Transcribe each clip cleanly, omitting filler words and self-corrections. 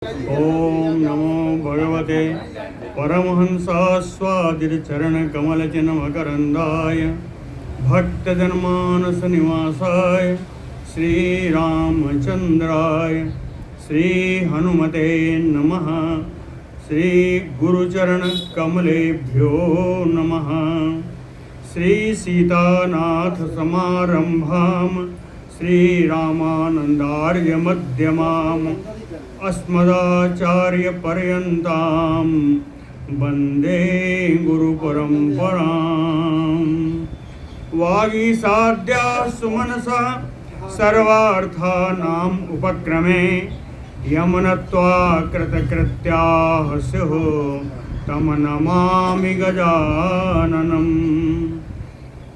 ओम नमो भगवते परमहंसास्वादितचरणकमलचिन्मकरन्दाय भक्तजनमानसनिवासाय श्रीरामचन्द्राय श्रीहनुमते नमः। श्रीगुरुचरणकमलेभ्यो नमः। श्रीसीतानाथसमारम्भां श्रीरामानन्दार्यमध्यमाम् अस्मदाचार्यपर्यन्तां वन्दे गुरुपरम्पराम्। वागीसाद्याः सुमनसा सर्वार्थानाम् उपक्रमे यमनत्वा कृतकृत्याः स्युः तं नमामि गजाननम्।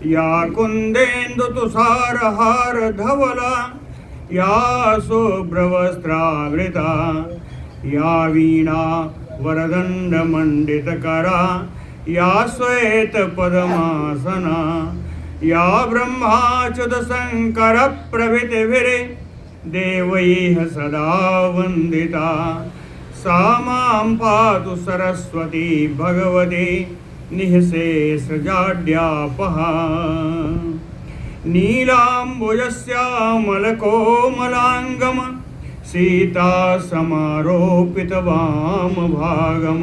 या कुन्देन्दुतुषारहारधवला या शुभ्रवस्त्रावृता या वीणा वरदण्डमण्डितकरा या श्वेतपद्मासना या ब्रह्माच्युतशङ्करप्रभृतिभिर्देवैः सदा वन्दिता सा मां पातु सरस्वती भगवती निःशेषजाड्यापहा। नीलाम्बुजश्यामलकोमलाङ्गं सीतासमारोपितवामभागं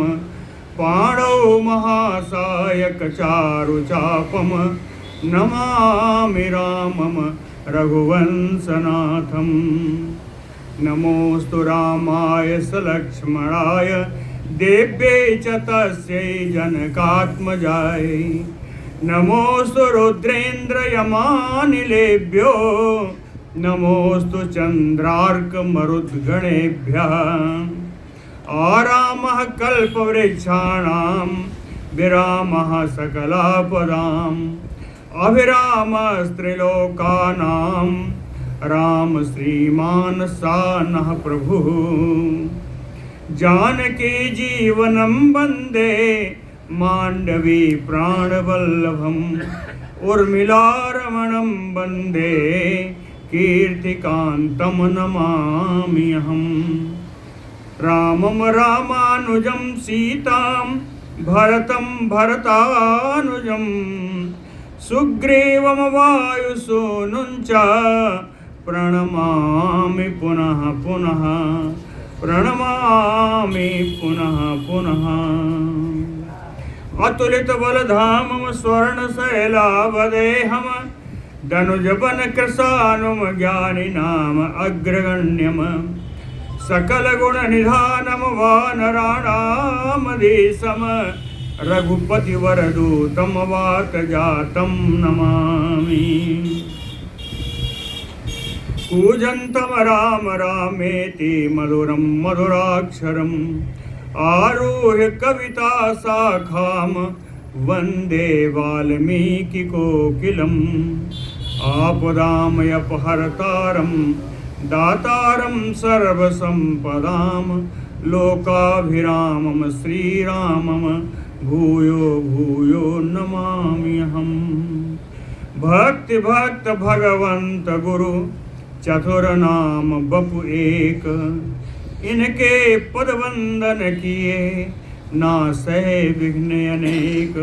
पाणौ महासायकचारुचापं नमामि रामं रघुवंशनाथं। नमोऽस्तु रामाय सलक्ष्मणाय देव्यै च तस्यै जनकात्मजायै। नमोऽस्तु रुद्रेन्द्रयमानिलेभ्यो नमोऽस्तु चन्द्रार्कमरुद्गणेभ्यः। आरामः कल्पवृक्षाणां विरामः सकलापदाम् अभिरामस्त्रिलोकानां राम श्रीमान् सानः प्रभुः। जानकी जीवनं वन्दे मांडवी प्राणवल्लभम् उर्मिलारमणं वन्दे कीर्तिकान्तं नमाम्यहम्। रामं रामानुजं सीतां भरतं भरतानुजं सुग्रीवं वायुसूनुं च प्रणमामि पुनः पुनः प्रणमामि पुनः पुनः। अतुलितबलधामं स्वर्णशैलावदेहं दनुजवनकृशानुं ज्ञानिनाम् अग्रगण्यं सकलगुणनिधानं वानराणामधीशं रघुपतिवरदूतं वातजातं नमामि। कूजन्तं राम रामेति मधुरं मधुराक्षरम् आरुह्य कविता शाखां वन्दे वाल्मीकिकोकिलम्। आपदामयपहर्तारं दातारं सर्वसम्पदां लोकाभिरामं श्रीरामं भूयो भूयो नमाम्यहम्। भक्ति भक्त भगवंत गुरु चतुरनाम बपु एक इनके पद वंदन किए नासै विघ्न अनेक।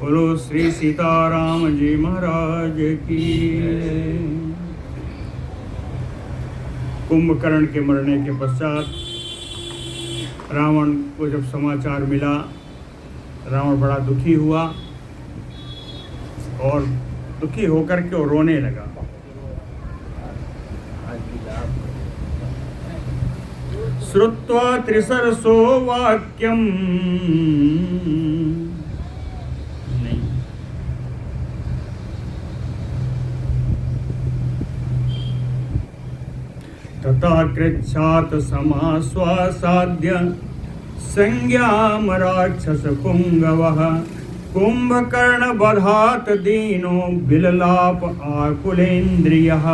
बोलो श्री सीताराम जी महाराज की। कुंभकर्ण के मरने के पश्चात रावण को जब समाचार मिला, रावण बड़ा दुखी हुआ और दुखी होकर के वो रोने लगा। श्रुत्वा त्रिसरसो वाक्यम नहीं तथा कृच्छात समाश्वासाद्य संज्ञाम राक्षस पुंगवः। कुंभकर्ण बधात दीनो बिललाप आकुलेन्द्रियः।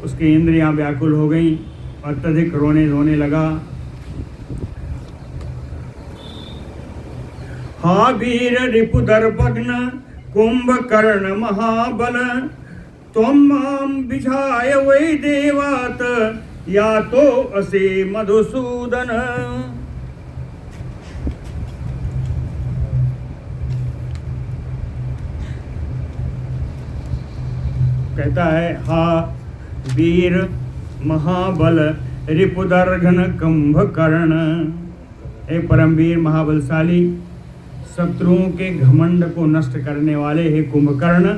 उसकी इंद्रियां व्याकुल हो गई, अत्यधिक रोने लगा। हा वीर रिपुदर्पघ्न कुंभकर्ण महाबल त्वं मां विझाय वै देवात् या तो असि मधुसूदन। कहता है, हा वीर महाबल रिपुदर्घन कुंभकर्ण, हे परमवीर महाबलशाली शत्रुओं के घमंड को नष्ट करने वाले हे कुंभकर्ण,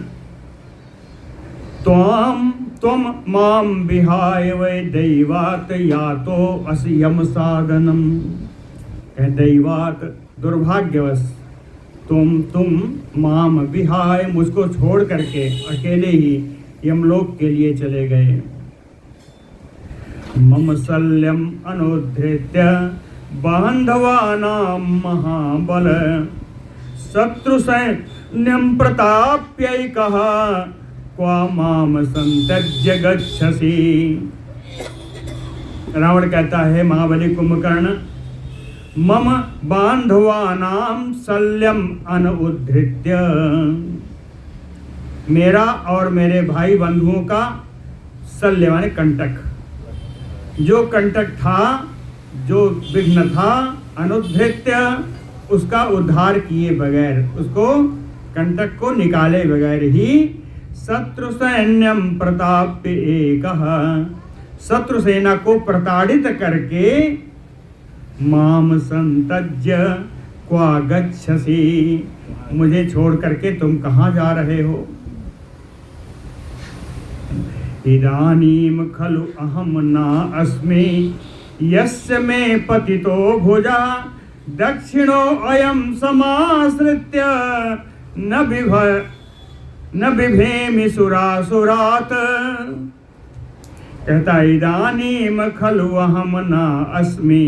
त्वम माम विहाय वै दैवात यातो असि यम साधनम। दैवात दुर्भाग्यवश तुम माम विहाय मुझको छोड़ करके अकेले ही यमलोक के लिए चले गए। मम शल्यम अनुधृत्य बांधवानां महाबल, शत्रु सैन्यं प्रताप्यैकः क्वा माम संत्यज्य गच्छसि। रावण कहता है, महाबली कुंभकर्ण, मम बांधवानां शल्यम अनुधृत्य, मेरा और मेरे भाई बंधुओं का शल्य माने कंटक, जो कंटक था, जो विघ्न था, अनुधृत्य उसका उद्धार किए बगैर, उसको कंटक को निकाले बगैर ही शत्रु सैन्यम प्रताप्य एकः, शत्रु सेना को प्रताड़ित करके माम संत्यज्य क्वा गच्छसि, मुझे छोड़ करके तुम कहाँ जा रहे हो। इदानीम खलु अहम ना अस्मि यस्य मे पतितो भुजा, दक्षिणो अयम समाश्रित्य न बिभेमि सुरासुरात। कहता, इदानीम खलु अहम ना अस्मि,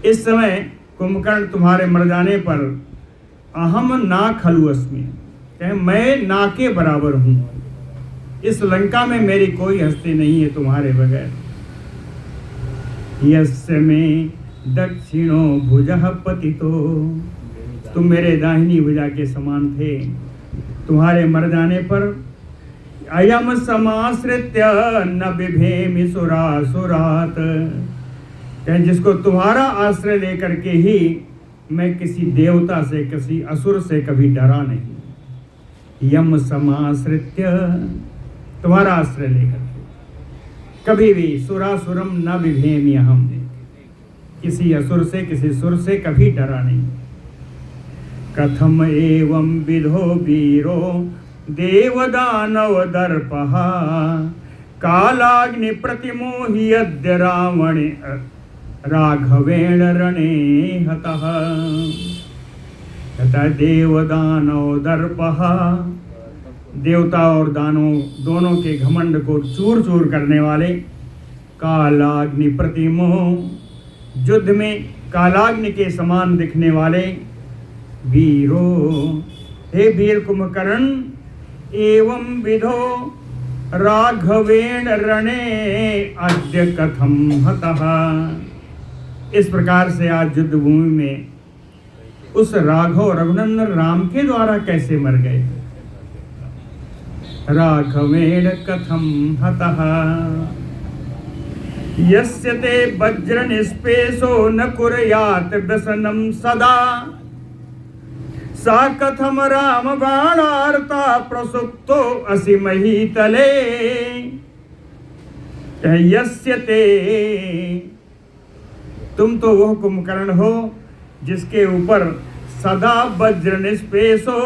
इस समय कुंभकर्ण तुम्हारे मर जाने पर अहम ना खलु अस्मि, कहे मैं ना के बराबर हूँ, इस लंका में मेरी कोई हस्ती नहीं है तुम्हारे बगैर। यस्य में दक्षिणो भुजः पतितो, तुम मेरे दाहिनी भुजा के समान थे, तुम्हारे मर जाने पर अयम समाश्रित्य न बिभेमि सुरासुरात, कहें जिसको तुम्हारा आश्रय लेकर के ही मैं किसी देवता से, किसी असुर से कभी डरा नहीं। यम समाश्रित्य, तुम्हारा आश्रय लेकर के कभी भी सुरासुरम न बिभेमि अहम, किसी असुर से, किसी सुर से कभी डरा नहीं। कथम एवं विधो वीरो देवदानव दर्पः, कालाग्नि प्रतिमोहि यद्य रावणे राघवेण रणे हतः। कहता देवदानव दर्पः, देवता और दानव दोनों के घमंड को चूर चूर करने वाले, कालाग्नि प्रतिमो, युद्ध में कालाग्नि के समान दिखने वाले वीरो, हे वीर कुंभकर्ण, एवं विधो राघवेण रणे अद्य कथम हतः, इस प्रकार से आज युद्ध भूमि में उस राघव रघुनंदन राम के द्वारा कैसे मर गए। राघवेण कथम हतः, यस्य ते वज्र निष्पेशो न कुर्यात् व्यसनं सदा, सा कथम राम बाणार्ता प्रसुप्तो असि महीतले। यस्य ते, तुम तो वह कुंभकर्ण हो जिसके ऊपर सदा वज्र निष्पेशो,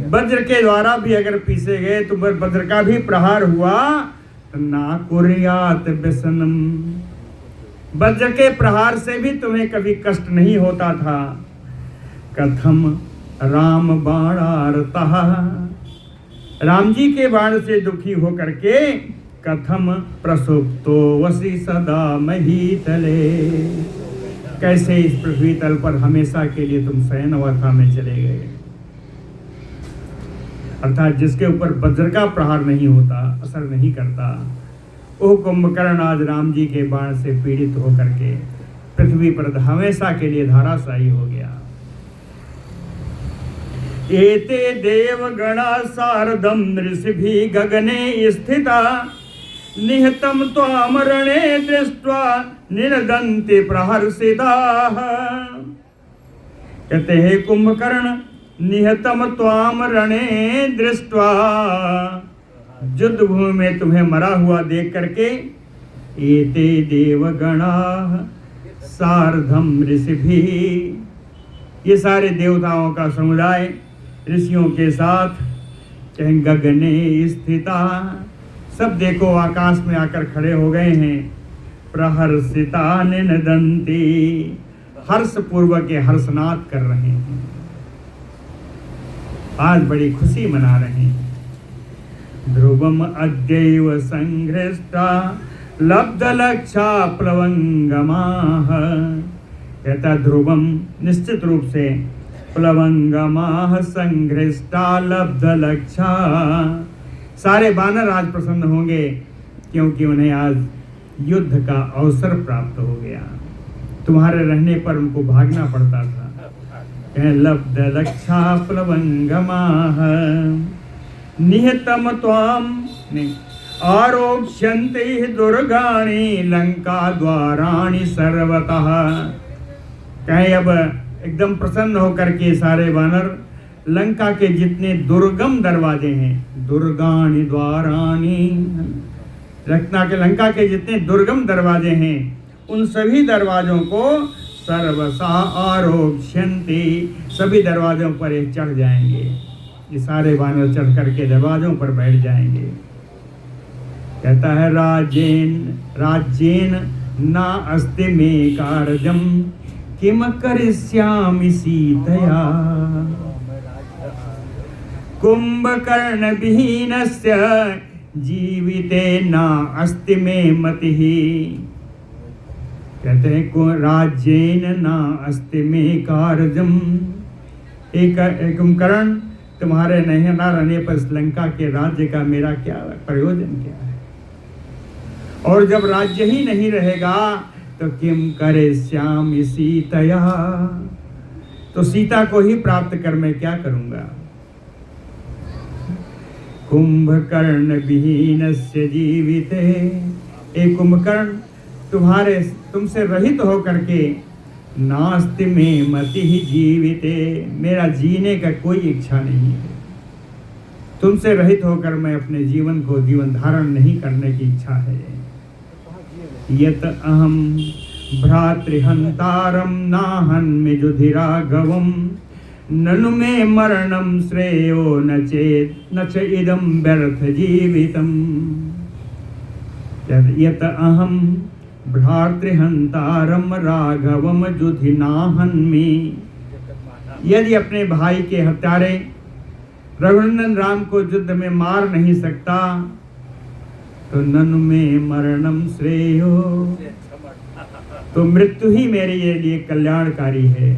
वज्र के द्वारा भी अगर पीसे गए तो वज्र का भी प्रहार हुआ, ना कुर्यात व्यसनम, वज्र के प्रहार से भी तुम्हें कभी कष्ट नहीं होता था। कथम राम बाणार्तः, राम जी के बाण से दुखी होकर के कथम प्रसुप्तो वसी सदा महीतले, कैसे इस पृथ्वी तल पर हमेशा के लिए तुम शयन अवस्था में चले गए। अर्थात जिसके ऊपर वज्र का प्रहार नहीं होता, असर नहीं करता, वो कुंभकर्ण आज राम जी के बाण से पीड़ित होकर के पृथ्वी पर हमेशा के लिए धाराशायी हो गया। एते देवगणा सार्धम ऋषिभिः गगने स्थिता, निहतं त्वाम रणे दृष्ट्वा निनदन्ति प्रहर्षिताः। कहते हैं कुंभकर्ण, निहतम त्वाम रणे दृष्ट्वा, युद्ध भूमि में तुम्हें मरा हुआ देख करके, एते देवगणा सार्धम ऋषिभिः, ये सारे देवताओं का समुदाय ऋषियों के साथ, कहीं गगने स्थिता, सब देखो आकाश में आकर खड़े हो गए हैं। प्रहर्षिता निनदन्ति, हर्ष पूर्वक के हर्षनाद कर रहे हैं, आज बड़ी खुशी मना रहे हैं। ध्रुवम अद्यैव संघृष्टा लब्ध लक्षा प्लवंगमाः, कहता ध्रुवम निश्चित रूप से, प्लवंगमाः संघृष्टा लब्ध लक्षा, सारे वानर आज प्रसन्न होंगे क्योंकि उन्हें आज युद्ध का अवसर प्राप्त हो गया। तुम्हारे रहने पर उनको भागना पड़ता था। लब्ध लक्षा प्लवंगमाः निहतम त्वाम आरोक्ष्यन्ते दुर्गाणि लंका द्वाराणि सर्वतः। कहे अब एकदम प्रसन्न होकर के सारे वानर लंका के जितने दुर्गम दरवाजे हैं, दुर्गाणि द्वाराणि, लंका के जितने दुर्गम दरवाजे हैं उन सभी दरवाजों को सर्वसा आरोक्ष्यन्ति, सभी दरवाजों पर ये चढ़ जाएंगे। ये सारे वानर चढ़ करके दरवाजों पर बैठ जाएंगे। कहता है राज्येन ना अस्ति मे कार्यम किम करिष्यामि सीतया, कुंभकर्ण विहीनस्य जीविते ना अस्ति मे मतिः। कहते हैं को राज्येन ना अस्ति मे कार्यम, एक कुंभकर्ण तुम्हारे नहीं ना रहने पर लंका के राज्य का मेरा क्या प्रयोजन क्या है, और जब राज्य ही नहीं रहेगा तो किम करे श्याम सीतया, तो सीता को ही प्राप्त कर मैं क्या करूंगा। कुंभकर्ण विहीनस्य जीविते, एक कुंभकर्ण तुमसे रहित होकर के नास्ति में मति ही जीविते, मेरा जीने का कोई इच्छा नहीं है। तुमसे रहित होकर मैं अपने जीवन को जीवन धारण नहीं करने की इच्छा है। यत अहम भ्रातृहंतारम नाहन्मि युधिराघवम ननु मे मरणम श्रेयो न च इदम व्यर्थ जीवितम। यत अहम भ्रातृहंतारम राघवम युधि नाहन्मि, यदि अपने भाई के हत्यारे रघुनंदन राम को युद्ध में मार नहीं सकता तो ननु में मरणम श्रेयो, तो मृत्यु ही मेरे लिए कल्याणकारी है,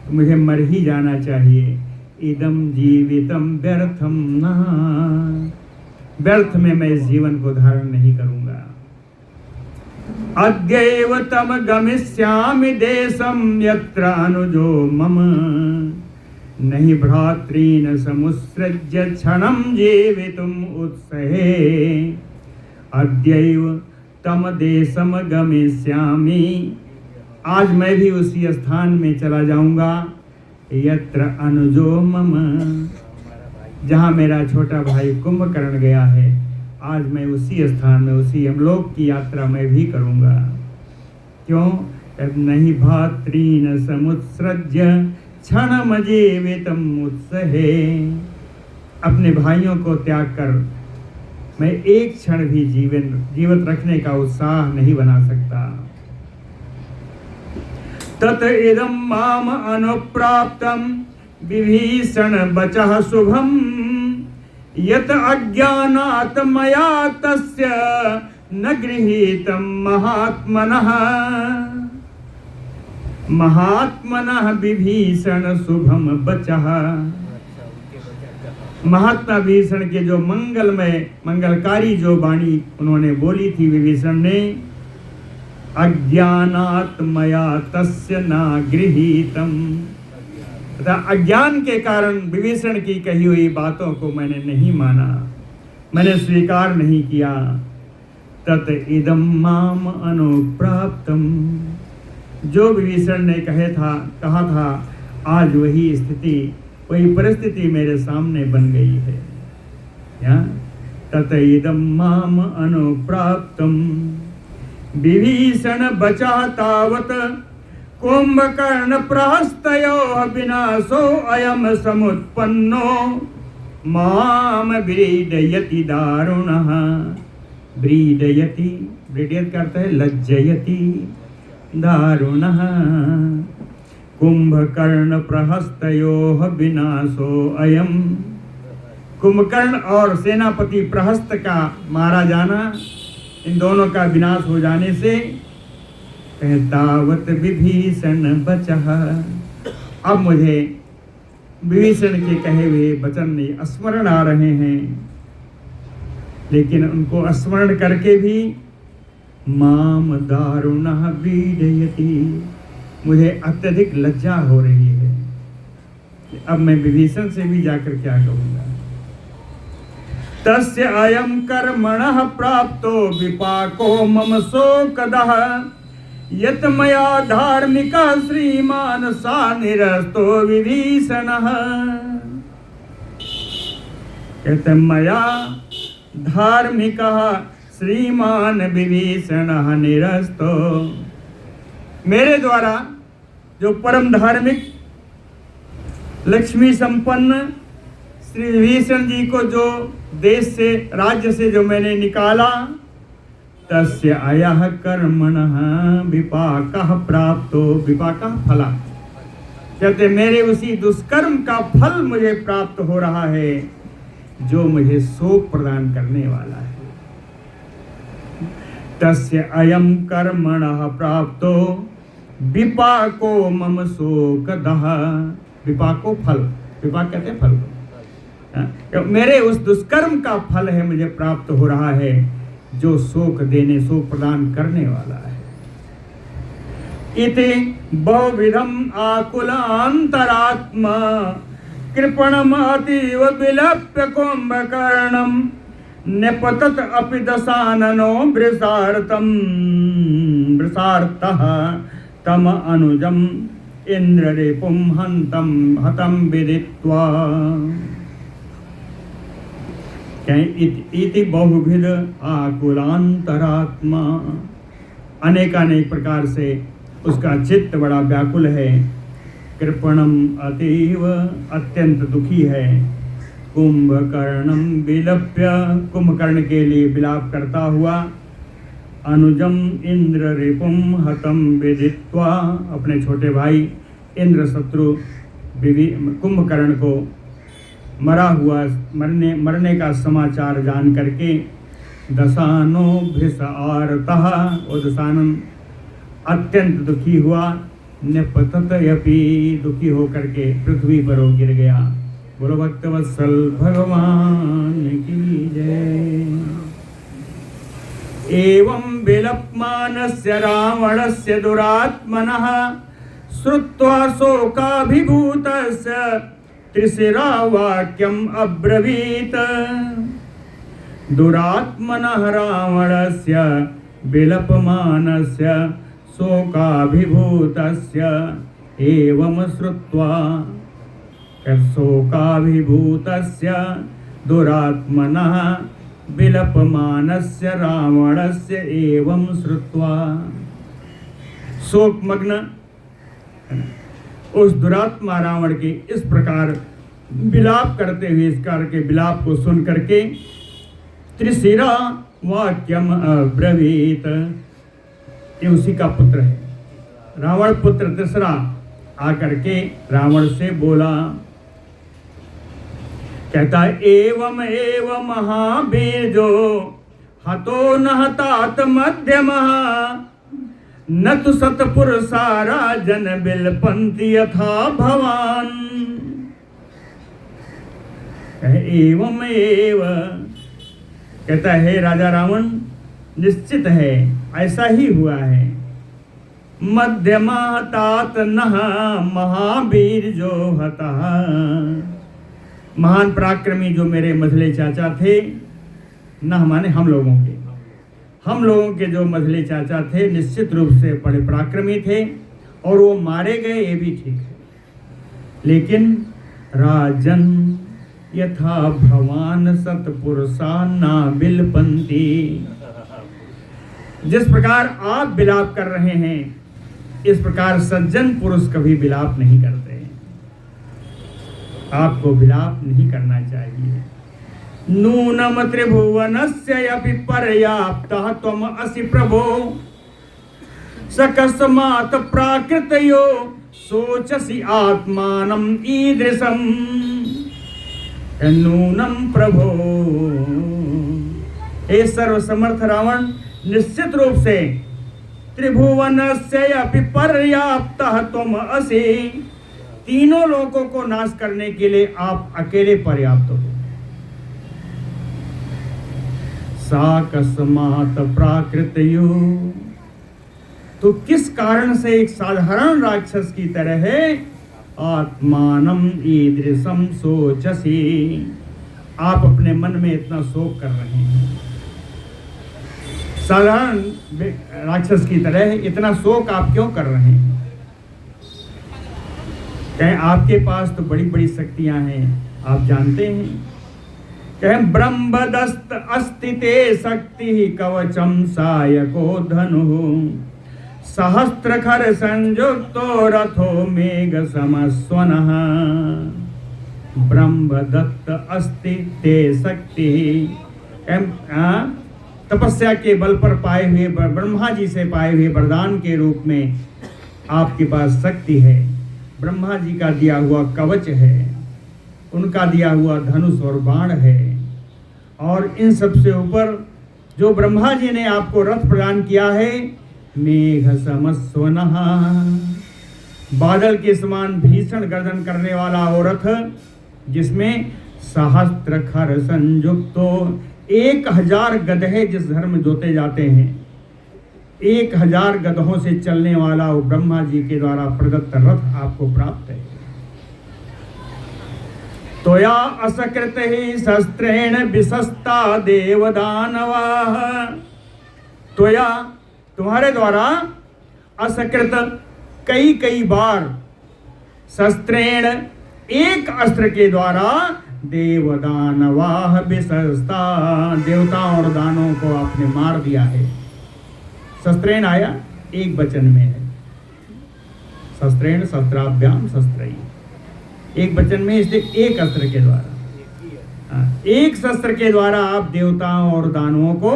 तो मुझे मर ही जाना चाहिए। इदम जीवितम व्यर्थम न, व्यर्थ में मैं इस जीवन को धारण नहीं करूंगा। अद्यैव तम गमिष्यामि देशम यत्र अनुजो मम नहि भ्रातॄन् समुत्सृज्य क्षणं जीवितुम् उत्सहे। अद्यैव तम देशम गमिष्यामि, आज मैं भी उसी स्थान में चला जाऊंगा यत्र अनुजो मम, जहाँ मेरा छोटा भाई कुंभकर्ण गया है, आज मैं उसी स्थान में उसी यमलोक की यात्रा मैं भी करूंगा। क्यों? नहीं भ्रातॄन् समुत्सृज्य क्षणम जीवितम उत्सहे, अपने भाइयों को त्याग कर मैं एक क्षण भी जीवित रखने का उत्साह नहीं बना सकता। तत इदं माम अनुप्राप्तम विभीषण बचः शुभम यत अज्ञानात् मया तस्य न गृहीतं महात्मनः विभीषण शुभम बचः। महात्मा विभीषण के जो मंगलकारी जो वाणी उन्होंने बोली थी विभीषण ने, अज्ञानात् मया तस्य न गृहीतम, तथा अज्ञान के कारण विभीषण की कही हुई बातों को मैंने नहीं माना, मैंने स्वीकार नहीं किया। तत इदम माम अनुप्राप्तम। जो विभीषण ने कहा था आज वही स्थिति, वही परिस्थिति मेरे सामने बन गई है। यहाँ तत इदम माम अनुप्राप्तम। विभीषण बचा तावत कुंभकर्ण प्रहस्तयोः विनाशो अयम समुत्पन्नो माम व्रीडयति दारुणः। व्रीडयति, व्रीडयति करता है लज्जयति, दारुणः। कुंभकर्ण प्रहस्तयोः विनाशो अयम। कुंभकर्ण और सेनापति प्रहस्त का मारा जाना, इन दोनों का विनाश हो जाने से तावत विभीषण बचः। अब मुझे विभीषण के कहे हुए वचन स्मरण आ रहे हैं, लेकिन उनको स्मरण करके भी माम दारुणः व्रीडयति, मुझे अत्यधिक लज्जा हो रही है। अब मैं विभीषण से भी जाकर क्या कहूँगा। तस्य अयम कर्मणः प्राप्तो विपाको मम शोकदः। यत मया धार्मिकः श्रीमान सा निरस्तो विभीषणः। कहते मया धार्मिकः श्रीमान विभीषणः निरस्तो। मेरे द्वारा जो परम धार्मिक लक्ष्मी संपन्न श्री विभीषण जी को जो देश से, राज्य से जो मैंने निकाला, तस्य अयः कर्मणः विपाकः प्राप्तो। विपाकः फला, कहते मेरे उसी दुष्कर्म का फल मुझे प्राप्त हो रहा है जो मुझे शोक प्रदान करने वाला है। तस्य अयम कर्मणः प्राप्तो विपाको मम शोकदः। विपाको फल, विपाक कहते हैं फल को। मेरे उस दुष्कर्म का फल है मुझे प्राप्त हो रहा है जो शोक प्रदान करने वाला है। इति बहुविधम आकुलांतरात्मा कृपणम अतीव विलप्य कुंभकर्णम nepathat api dasanano vrisartah tam anujam indraripum hatam viditva. इति बहुविध आकुलांतरात्मा, अनेकानेक प्रकार से उसका चित्त बड़ा व्याकुल है। कृपणम अतीव अत्यंत दुखी है। कुंभकर्णम विलप्य कुंभकर्ण के लिए विलाप करता हुआ। अनुजम इंद्र रिपुम हतम विदित्वा, अपने छोटे भाई इंद्र शत्रु कुंभकर्ण को मरा हुआ मरने का समाचार जान करके दशानो भृषआर्तः, और दशानन अत्यंत दुखी हुआ। निपतत यपि, दुखी होकर के पृथ्वी पर वो गिर गया। बोलो भक्तवत्सल भगवान की जय। एवं विलप्मानस्य रावणस्य दुरात्मनः श्रुत्वा शोकाभिभूतस्य त्रिशिरा वाक्यम अब्रवीत। दुरात्मनः रावणस्य विलपमानस्य शोकाभिभूतस्य एवं श्रुत्वा, शोकाभिभूतस्य दुरात्मनः विलपमानस्य रावणस्य एवं श्रुत्वा, शोकमग्न उस दुरात्मा रावण के इस प्रकार विलाप करते हुए, इस कार के विलाप को सुन करके त्रिशिरा वाक्यम अब्रवीत, ये उसी का पुत्र है। रावण पुत्र त्रिशिरा आकर के रावण से बोला, कहता एवं एवं महावीर जो हतो न हतात मध्यमः न तो सतपुरुषारा जन बिलपंति यथा भवान। एवं एव, कहता है राजा रावण, निश्चित है ऐसा ही हुआ है। मध्यमा तात नः महावीर जो हता, महान पराक्रमी जो मेरे मझले चाचा थे, नह माने हम लोगों के, हम लोगों के जो मझले चाचा थे निश्चित रूप से बड़े पराक्रमी थे और वो मारे गए, ये भी ठीक है। लेकिन राजन यथा भवान सतपुरुषा ना बिलपंती, जिस प्रकार आप विलाप कर रहे हैं इस प्रकार सज्जन पुरुष कभी विलाप नहीं करते। आपको विलाप नहीं करना चाहिए। नूनम त्रिभुवनस्य अपि पर्याप्तः त्वम असि प्रभो, सकस्मात् प्राकृतयो सोचसि आत्मानं ईदृशं। नूनम प्रभो, हे सर्वसमर्थ रावण, निश्चित रूप से त्रिभुवनस्य अपि पर्याप्तः त्वम असि, तीनों लोगों को नाश करने के लिए आप अकेले पर्याप्त हो। साकस्मात् प्राकृतयो, तो किस कारण से एक साधारण राक्षस की तरह है आत्मानम ईदृशम सोचसी, आप अपने मन में इतना शोक कर रहे हैं। साधारण राक्षस की तरह इतना शोक आप क्यों कर रहे हैं? कहें आपके पास तो बड़ी बड़ी शक्तियां हैं, आप जानते हैं। कहें ब्रह्मदस्त अस्तिते शक्ति कवचम सायको धनु, सहस्त्रखर संयुक्तो रथो मेघ समस्वनः। ब्रह्मदत्त अस्ति ते शक्ति, तपस्या के बल पर पाए हुए, ब्रह्मा जी से पाए हुए वरदान के रूप में आपके पास शक्ति है। ब्रह्मा जी का दिया हुआ कवच है, उनका दिया हुआ धनुष और बाण है, और इन सब से ऊपर जो ब्रह्मा जी ने आपको रथ प्रदान किया है, मेघ समस्वनः, बादल के समान भीषण गर्जन करने वाला वो रथ, जिसमें सहस्त्र खर संयुक्तो, 1000 गधे जिस घर में जोते जाते हैं, 1000 गधों से चलने वाला वो ब्रह्मा जी के द्वारा प्रदत्त रथ आपको प्राप्त है। त्वया असकृत ही शस्त्रेण विशस्ता देवदानवाः, त्वया तुम्हारे द्वारा असकृत कई बार, शस्त्रेण एक अस्त्र के द्वारा, देवदानवाः विशस्ता, देवताओं और दानों को आपने मार दिया है। शस्त्रेण आया एक वचन में है, शस्त्रेण शस्त्राभ्याम शस्त्रैः, एक वचन में, इसलिए एक अस्त्र के द्वारा, एक शस्त्र के द्वारा आप देवताओं और दानवों को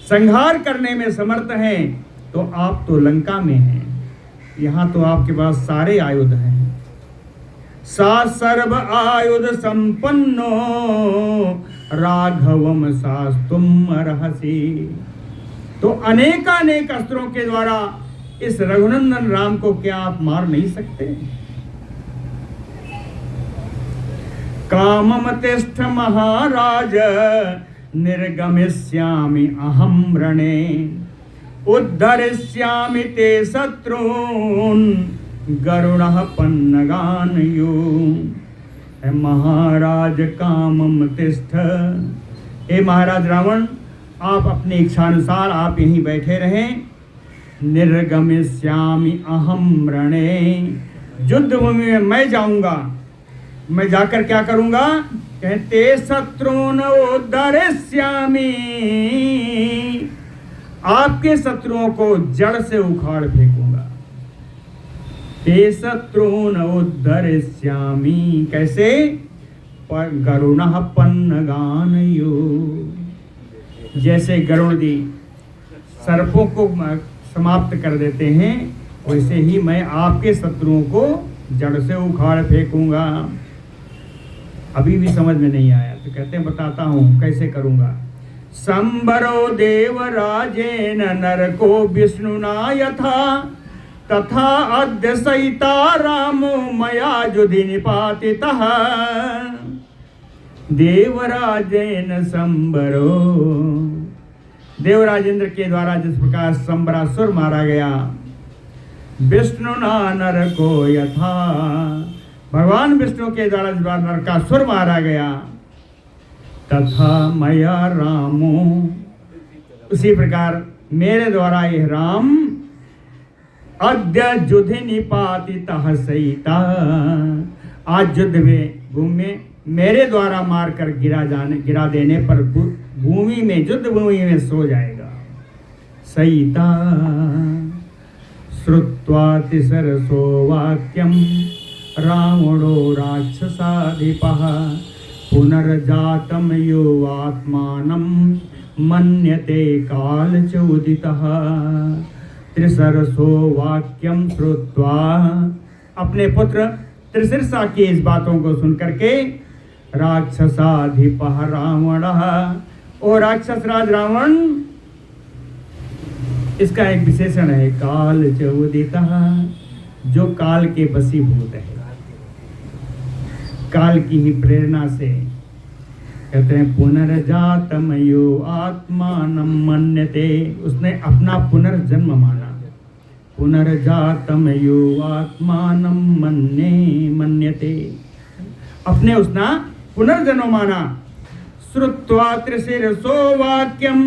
संहार करने में समर्थ हैं। तो आप तो लंका में हैं, यहाँ तो आपके पास सारे आयुध हैं। सा सर्व आयुध संपन्नो राघवम शास्तुम अर्हसि, तो अनेकानेक अस्त्रों के द्वारा इस रघुनंदन राम को क्या आप मार नहीं सकते? कामम तिष्ठ महाराज निर्गमिष्यामि अहं रणे, उद्धरिष्यामि ते शत्रून् गरुणः पन्नगानयो। महाराज कामम तिष्ठ, हे महाराज रावण, आप अपनी इच्छानुसार आप यहीं बैठे रहें। निर्गमिष्यामि अहं रणे, युद्ध भूमि में मैं जाऊंगा, मैं जाकर क्या करूंगा? कहते शत्रुन उद्धरिष्यामि, आपके शत्रुओं को जड़ से उखाड़ फेंकूंगा। ते शत्रुन उद्धरिष्यामि, कैसे? गरुणः पन्नगानयो, जैसे गरुण जी सर्पों को समाप्त कर देते हैं, वैसे ही मैं आपके शत्रुओं को जड़ से उखाड़ फेंकूंगा। अभी भी समझ में नहीं आया तो कहते हैं बताता हूँ कैसे करूँगा। संबरो देवराजेन नरको विष्णुना यथा, तथा अद्य सहिता रामो मया युधि निपातितः। देवराजेन संबरो, देवराजेंद्र के द्वारा जिस प्रकार संबरासुर मारा गया, विष्णुना नरको यथा, भगवान विष्णु के द्वारा जिस बार नरकासुर मारा गया, तथा मया रामो, उसी प्रकार मेरे द्वारा यह राम अद्य युद्धि निपातितः सहिता, आज युद्ध में भूमि में मेरे द्वारा मारकर गिरा देने पर भूमि में, युद्ध भूमि में सो जाएगा। सहिता श्रुत्वा तिसरसो वाक्यम रावणो राक्षसाधिपः पुनर्जातम युवात्मानं मन्यते कालचोदितः। त्रिसरसो वाक्यम श्रुत्वा, अपने पुत्र त्रिशिर्षा की इस बातों को सुन करके राक्षसाधिपः रावणः, ओ राक्षस राज रावण, इसका एक विशेषण है कालचोदितः, जो काल के वशीभूत है, काल की ही प्रेरणा से। कहते हैं पुनर्जातम यो आत्मानं मन्यते, उसने अपना पुनर्जन्म माना। पुनर्जातम यो आत्मानं मन्यते, अपने उसना पुनर्जन्म माना। श्रुत्वा त्रिशिरसो वाक्यम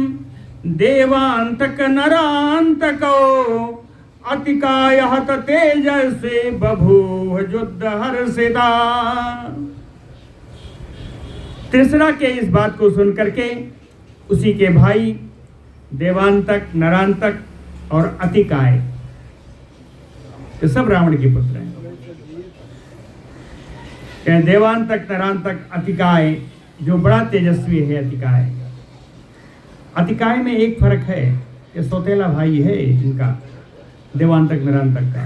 देवांतक नरांतको अतिकायः तेजसे बभूव युद्ध हर्षिता। त्रिसरा के इस बात को सुन करके उसी के भाई देवांतक, नरांतक और अतिकाय, ये सब रावण के पुत्र हैं। देवांतक, नरांतक, अतिकाय, जो बड़ा तेजस्वी है अतिकाय। अतिकाय में एक फर्क है, ये सौतेला भाई है इनका, देवांतक नरांतक का।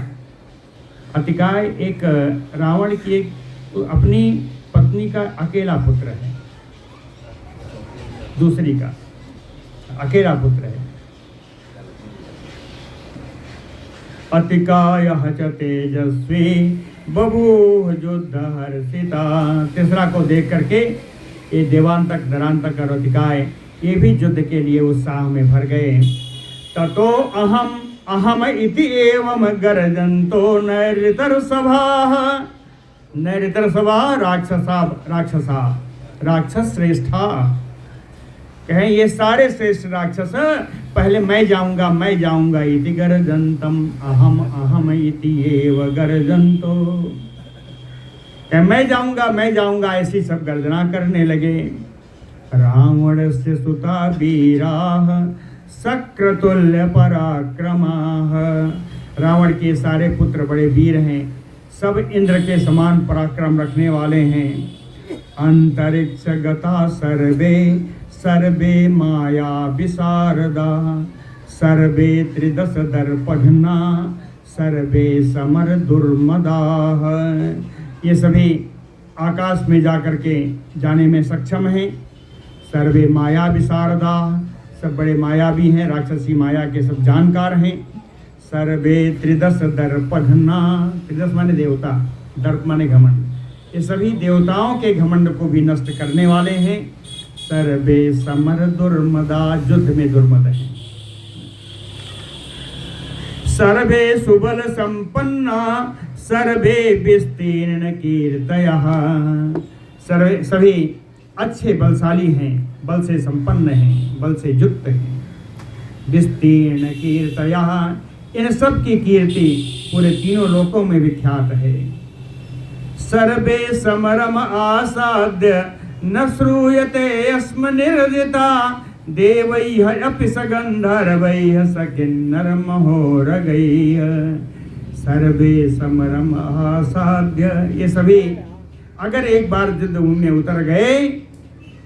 अतिकाय एक रावण की एक अपनी पत्नी का अकेला पुत्र है, दूसरी का अकेला पुत्र है। अतिकायः च तेजस्वी बभूव युद्ध हर्षिता। तीसरा को देख करके ये देवांतक, नरांतक और अतिकाय ये भी युद्ध के लिए उत्साह में भर गए। ततो अहम इति एवं गर्जन्तो नैर्ऋतर्षभाः, नैर्ऋतर्षभा राक्षस श्रेष्ठा, कहें ये सारे श्रेष्ठ राक्षस पहले मैं जाऊंगा इति गर्जन्तम अहम इति एव गर्जन्तो, मैं जाऊंगा ऐसी सब गर्जना करने लगे। रावणस्य सुता वीराः शक्रतुल्य पराक्रमाः, रावण के सारे पुत्र बड़े वीर हैं, सब इंद्र के समान पराक्रम रखने वाले हैं। अंतरिक्ष गता सर्वे माया विशारदा, सर्वे त्रिदश दर्पघ्ना, सर्वे समर दुर्मदाः, ये सभी आकाश में जाकर के जाने में सक्षम हैं। सर्वे माया विशारदा, सब बड़े मायावी हैं, राक्षसी माया के सब जानकार हैं। सर्वे त्रिदश दर्पघ्ना, त्रिदश माने देवता, दर्प माने घमंड, ये सभी देवताओं के घमंड को भी नष्ट करने वाले हैं। सर्वे समर दुर्मदा, युद्ध में दुर्मद हैं। सर्वे सुबल संपन्ना, सर्वे विस्तीर्ण कीर्तयः, सर्वे सभी अच्छे बलशाली हैं, बल से संपन्न हैं, बल से युक्त हैं। विस्तीर्ण कीर्तयः, इन सब की कीर्ति पूरे तीनों लोकों में विख्यात है। सर्वे समरम आसाद्य न श्रूयते अस्म निर्जिता, देवैः अपि सगन्धर्वैः सकिन्नर महोरगैः। सर्वे समरम आसाद्य, ये सभी अगर एक बार युद्ध भूमि में उतर गए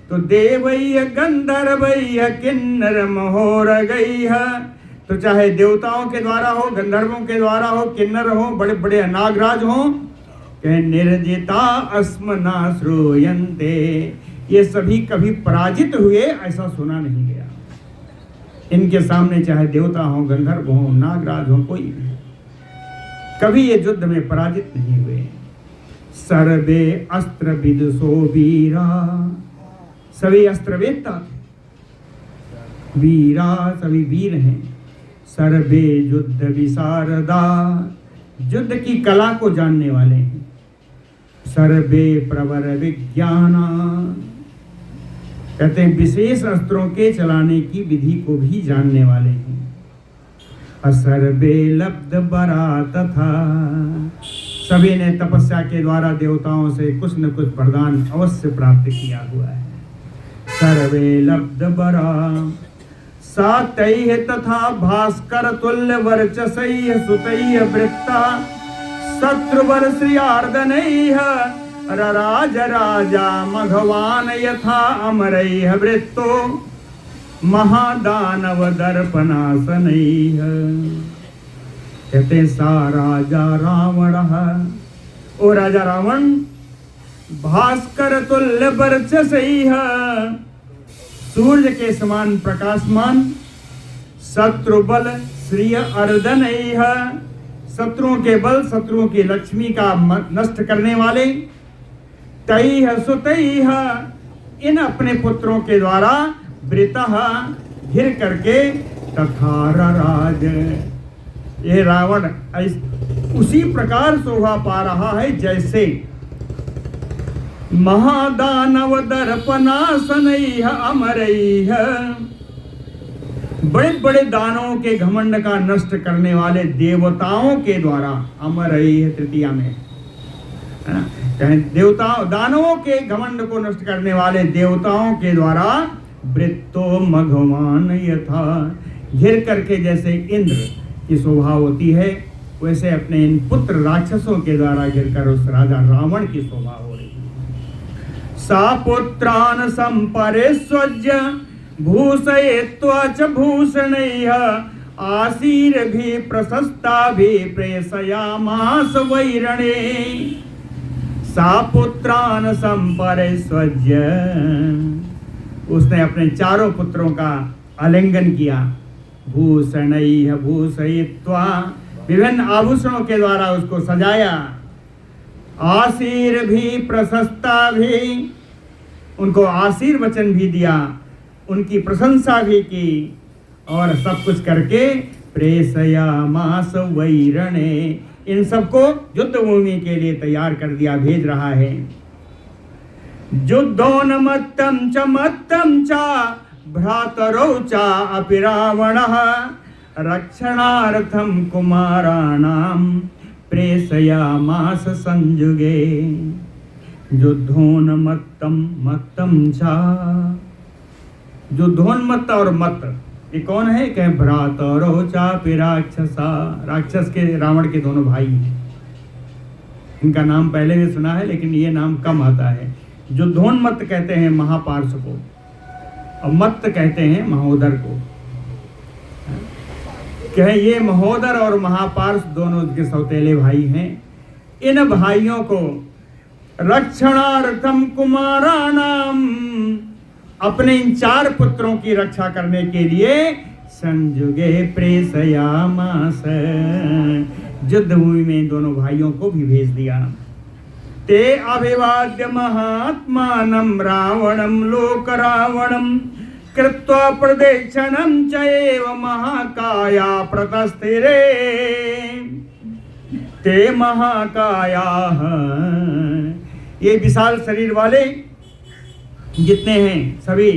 तो देवैः गंधर्वैः किन्नर महोरगैः, तो चाहे देवताओं के द्वारा हो, गंधर्वों के द्वारा हो, किन्नर हो, बड़े बड़े नागराज हो, कहे निर्जिता अस्म न श्रूयन्ते, ये सभी कभी पराजित हुए ऐसा सुना नहीं गया। इनके सामने चाहे देवता हो, गंधर्व हो, नागराज हो, कोई भी कभी ये युद्ध में पराजित नहीं हुए। सर्वे अस्त्र विदुषो वीरा, सभी अस्त्रवेत्ता थे, वीरा सभी वीर हैं। सर्वे युद्ध विशारदा, युद्ध की कला को जानने वाले हैं। सर्वे प्रवर विज्ञाना, कहते हैं विशेष अस्त्रों के चलाने की विधि को भी जानने वाले हैं। असर्वे लब्ध बरा तथा, सभी ने तपस्या के द्वारा देवताओं से कुछ न कुछ वरदान अवश्य प्राप्त किया हुआ है। सर्वे लब्ध बरा सातैः तथा भास्कर तुल्य वर्चसैः सुतैः वृत्ता शत्रुवर श्रियार्दनैः रराज राजा मघवान यथा अमरैः वृत्तो महादानव दर्पणासनैः। कहते सा राजा रावण, ओ राजा रावण भास्कर तुल्य वर्चसैः, सूर्य के समान प्रकाशमान, शत्रु बल श्रिय अर्दनैः, शत्रुओं के बल शत्रुओं की लक्ष्मी का नष्ट करने वाले, तैः सुतैः, इन अपने पुत्रों के द्वारा वृतः घिर करके, तथा रराज, ये रावण उसी प्रकार शोभा पा रहा है जैसे महादानव दर्पणासनैः अमरैः, बड़े बड़े दानवों के घमंड का नष्ट करने वाले देवताओं के द्वारा, अमरैः तृतीया में देवताओं दानवों के घमंड को नष्ट करने वाले देवताओं के द्वारा वृत्तो मघवान यथा, घिर करके जैसे इंद्र की शोभा होती है वैसे अपने इन पुत्र राक्षसों के द्वारा घिर कर उस राजा रावण की शोभा हो रही है। सा पुत्रान संपरेस्वज्य भूषयित्वा च भूषणैः आसीर भी प्रशस्ता भी प्रेषयामास वैरणे। सा पुत्रान संपरेस्वज्य, उसने अपने चारों पुत्रों का आलिंगन किया, भूषणैः भूषयित्वा, विभिन्न आभूषणों के द्वारा उसको सजाया, आशीर भी प्रशस्ता भी, उनको आशीर वचन भी दिया, उनकी प्रशंसा भी की, और सब कुछ करके प्रेषयामास वैरणे, इन सबको युद्ध भूमि के लिए तैयार कर दिया, भेज रहा है। युद्धोन्मत्तं च मत्तं च भ्रातरौ च अपि रावणः रक्षणार्थं कुमाराणां प्रेषयामास संयुगे। युद्धोन्मत्तं मत्तं च, युद्धोन्मत्त और मत्त ये कौन है? कहें भ्रातरौ चापि राक्षसा, राक्षस के रावण के दोनों भाई हैं। इनका नाम पहले भी सुना है लेकिन ये नाम कम आता है। युद्धोन्मत्त कहते हैं महापार्श को, और मत्त कहते हैं महोदर को। कहें ये महोदर और महापार्श दोनों के सौतेले भाई हैं। इन भाइयों को रक्षणार्थम कुमाराणाम, अपने इन चार पुत्रों की रक्षा करने के लिए संयुगे प्रेषयामास, युद्ध भूमि में दोनों भाइयों को भी भेज दिया। ते अभिवाद्य महात्मानं रावणं लोक रावणं कृत्वा प्रदक्षिणं च एव महाकाया प्रतस्थिरे। ते महाकायाः, ये विशाल शरीर वाले जितने हैं सभी,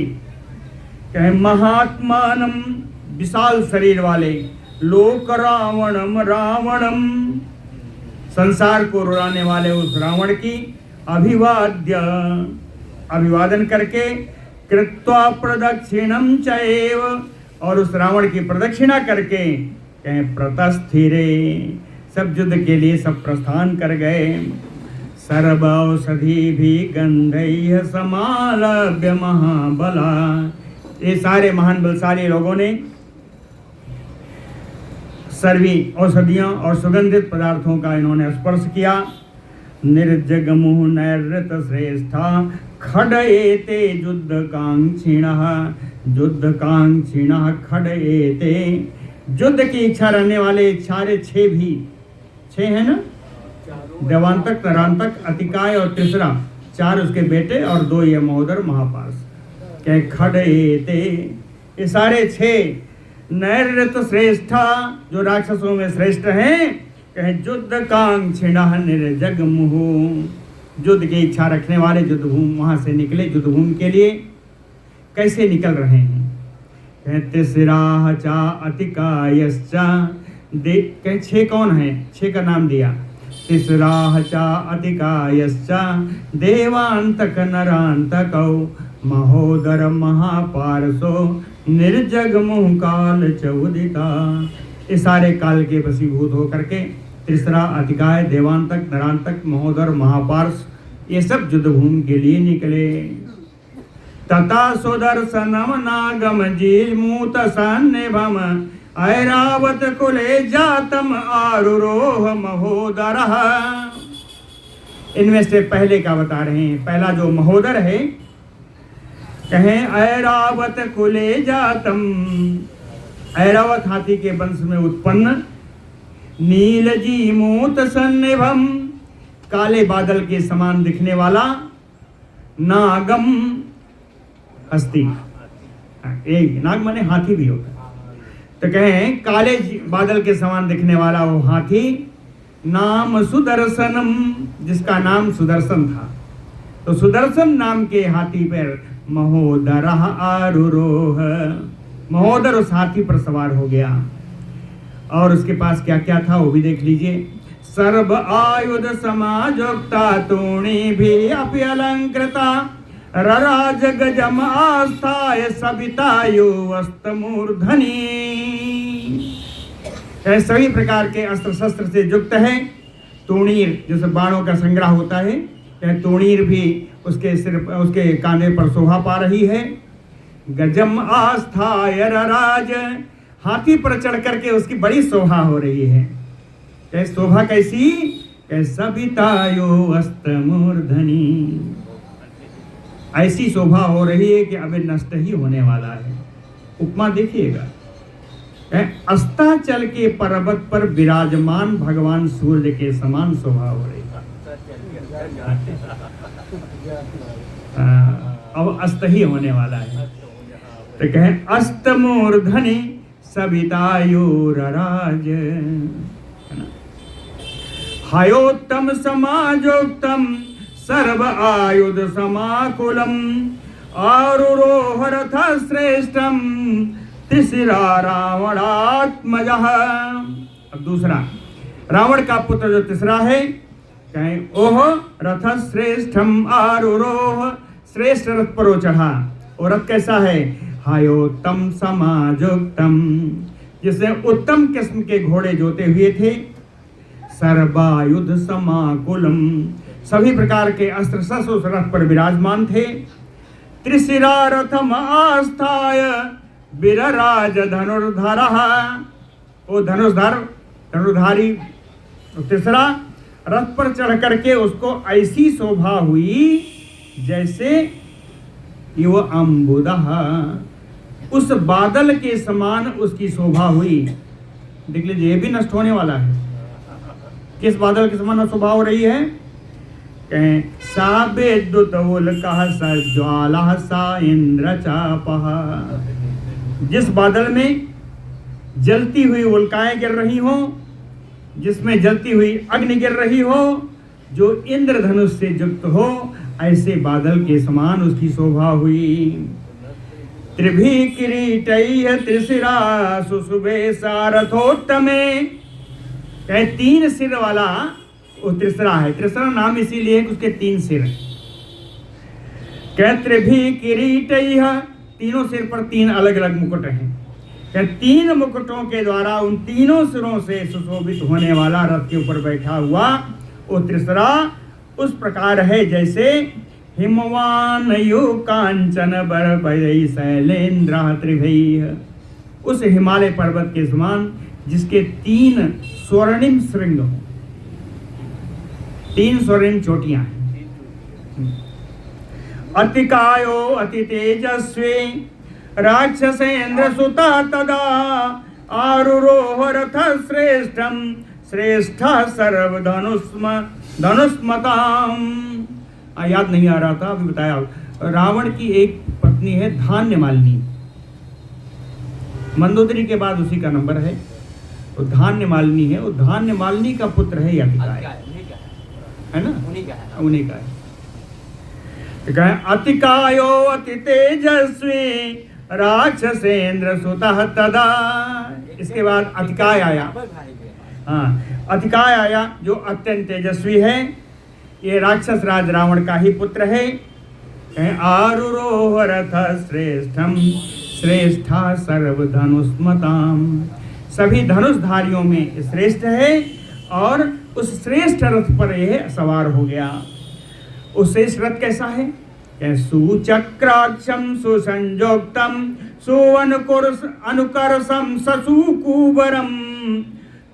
कहें महात्मानं, विशाल शरीर वाले, लोक रावणम रावणम, संसार को रुलाने वाले उस रावण की अभिवाद्य, अभिवादन करके, कृत्वा प्रदक्षिणम च एव, और उस रावण की प्रदक्षिणा करके, कहें प्रतस्थिरे, सब युद्ध के लिए सब प्रस्थान कर गए। सर्व औषधि भी गंधैः समालभ्य महाबला, ये सारे महान बलशाली लोगों ने सर्वी औषधियों और सुगंधित पदार्थों का इन्होंने स्पर्श किया। निर्जगमुः नैरृत श्रेष्ठा खड्एते युद्धकांक्षिणः, युद्धकांक्षिणः खड्एते, युद्ध की इच्छा रखने वाले सारे छह भी, छह है ना, देवांतक, नरांतक, अतिकाय और तीसरा, चार उसके बेटे और दो ये महोदर महापार्श, कह खड्एते, ये सारे छह। नैरृत श्रेष्ठा, जो राक्षसों में श्रेष्ठ हैं, कहे युद्धकांक्षिणः निर्जगमुः, युद्ध की इच्छा रखने वाले युद्ध भूमि, वहां से निकले युद्ध भूमि के लिए। कैसे निकल रहे हैं। कहते सिराह चा अतिकायश्चा दे, कह 6 कौन है, 6 का नाम दिया। तिसराह चा अतिकायश्चा देवांतक नरांतकौ महोदर महापारसो निर्जग मुह काल चौदिता। ये सारे काल के वशीभूत होकर के तिसरा, अतिकाय, देवांतक, नरांतक, महोदर, महापार्श ये सब युद्ध भूमि के लिए निकले। तथा सुदर्शनम नागम जीमूत सन्निभम ऐरावत कुले जातम आरुरोह महोदर। इनमें से पहले का बता रहे हैं। पहला जो महोदर है, कहें ऐरावत कुले जातम, ऐरावत हाथी के वंश में उत्पन्न, नीलजीमूत सन्निभम, काले बादल के समान दिखने वाला, नागम हस्ती, एक नाग माने हाथी भी होता है। तो कहें काले बादल के समान दिखने वाला वो हाथी, नाम सुदर्शनम, जिसका नाम सुदर्शन था। तो सुदर्शन नाम के हाथी पर महोदर आरुरोह, महोदर उस हाथी पर सवार हो गया। और उसके पास क्या क्या था वो भी देख लीजिए। सर्व आयुध समाजोक्ता तूणी भी अप्यलंकृता रराज गजम आस्थाय सवितायु वस्तमूर्धनी। सभी प्रकार के अस्त्र शस्त्र से युक्त है। तूणीर जैसे बाणों का संग्रह होता है, तूणीर भी उसके सिर, उसके कांधे पर शोभा पा रही है। गजम आस्थाय रराज, हाथी पर चढ़ करके उसकी बड़ी शोभा हो रही है। शोभा कैसी? सवितायो अस्तमूर्धनी, ऐसी शोभा हो रही है कि अब नष्ट ही होने वाला है। उपमा देखिएगा, अस्ताचल के पर्वत पर विराजमान भगवान सूर्य के समान शोभा हो रही है। अब अस्त ही होने वाला है। तो कहें अस्तमूर्धनि सवितायुरराज, हयोत्तम समाजोक्तम सर्व आयुध समाकुलम आरुरोह रथ श्रेष्ठम तिसरा रावणात्मजः। अब दूसरा, रावण का पुत्र जो तीसरा है, कहें ओह रथ श्रेष्ठम आरुरोह, श्रेष्ठ रथ पर वो चढ़ा। और रथ कैसा है? हयोत्तम समाजोक्तम, जिसने उत्तम किस्म के घोड़े जोते हुए थे। सर्वायुध समाकुलम, सभी प्रकार के अस्त्र शस्त्र उस रथ पर विराजमान थे। त्रिशिरा रथम आस्थाय विरराज धनुर्धरः, वो धनुर्धारी तीसरा रथ पर चढ़ करके उसको ऐसी शोभा हुई जैसे युव अम्बुदः, उस बादल के समान उसकी शोभा हुई। देख लीजिए, ये भी नष्ट होने वाला है। किस बादल के समान शोभा हो रही है? सा विद्युत उल्कः स ज्वाला सा इंद्र चापः, जिस बादल में जलती हुई उल्काएं गिर रही हो, जिसमें जलती हुई अग्नि गिर रही हो, जो इंद्रधनुष से युक्त हो, ऐसे बादल के समान उसकी शोभा हुई। त्रिभी किरीटैः त्रिशिरा सुशुभे सारथोत्तमे, कहे 3 सिर वाला वो तीसरा है। तीसरा नाम इसीलिए कि उसके 3 सिर। कह त्रिभी किरीटैः, तीनों सिर पर 3 अलग अलग मुकुट हैं। कह 3 मुकुटों के द्वारा उन तीनों सिरों से सुशोभित होने वाला रथ के ऊपर बैठा हुआ वो तीसरा उस प्रकार है जैसे हिमवान यु कांचन बरबई शैलेन्द्र त्रिभैः, उस हिमालय पर्वत के समान जिसके 3 स्वर्णिम श्रृंग हो, 3 स्वर्णिम चोटियां हैं। अतिकायो अति तेजस्वी राक्षसेन्द्र सुता तदा आरुरोह रथ श्रेष्ठम श्रेष्ठ सर्व धनुष्मताम। याद नहीं आ रहा था, अभी बताया। रावण की एक पत्नी है धान्य मालिनी, मंदोदरी के बाद उसी का नंबर है। तो धान्य मालिनी है, वो धान्य मालिनी का पुत्र है अतिकाय, है ना? उन्हीं का है। कहें अतिकायो अति तेजस्वी राक्षसेंद्र सुतः तदा। इसके बाद अतिकाय आया। हाँ, अतिकाय आया जो अत्यंत तेजस्वी है, ये राक्षस राज रावण का ही पुत्र है। कहें आरुरोह रथ श्रेष्ठम श्रेष्ठा सर्वधनुष्मताम, सभी धनुषधारियों में श्रेष्ठ है और उस श्रेष्ठ रथ पर यह सवार हो गया। उस श्रेष्ठ रथ कैसा है? सुचक्राक्षम सुसंयोक्तम अनुकर्षम ससुकुबरम